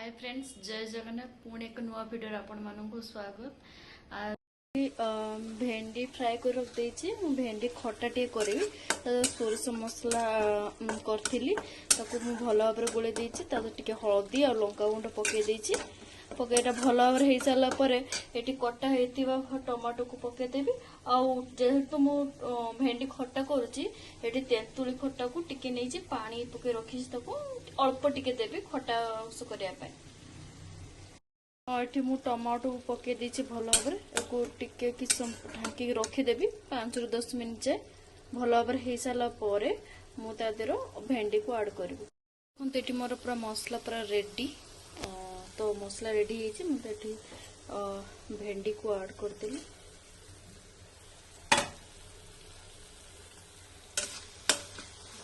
Hi friends, जय जगन्नाथ। पुणी एक नुआ वीडियो आपण मानक स्वागत। आज भेंडी फ्राए कर रख देछि। मु भेंडी खट्टा टे करी सोरिष मसला करथिली ताको मु भलो भाबरे गोळे देछि। ताको टिके हळदी और लंका गुंड पके देछि। पकेटा भलो भाबरे हे साला परे एटी कट्टा हेतिबा टमाटो को पके देबी। आ जेहेतु मु भेंडी खट्टा करूछि एटी तेंतुली खट्टा को टिके नेछि पानी पके रखिछि। ताको अल्प टिके देबी खट्टा उस करिया पाए। एठी मु टमाटो को पके देछि भलो भाबरे एको टिके किछ ढांकी रखि देबी 5 रु 10 मिनिट जाय। भलो भाबरे हे साला परे मु ता देरो भेंडी को ऐड करबी। हम तेटी मोर पूरा मसला पूरा रेडी। तो मसला रेडी है मुझे भेंडी को ऐड कर देली।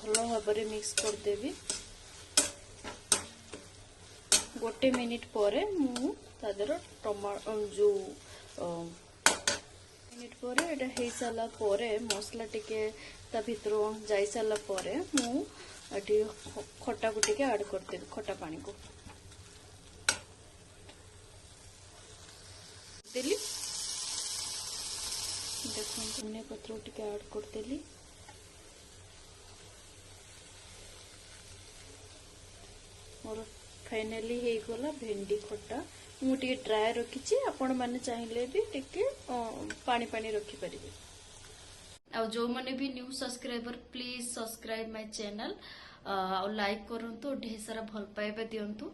भलो भाबरे मिक्स कर देबी। गोटे मिनिट परे मु तादर टमाटो जो मिनिट परे एटा हे साला परे मसला टिके ता भीतर जाई साला परे मु एटी खट्टा को टिके ऐड कर देबी। खट्टा पानी को देली। देखो धनिया पत्र टिके ऐड कर देली। मोर फाइनली हे गला भेंडी खट्टा। मु टिके ड्राई रखिछि, आपण माने चाहिले भी टिके पानी पानी रखि परिबे। आ जो माने भी new subscriber please subscribe my channel और लाइक करंतु, ढेर सारा भल पाइबा दियंतु।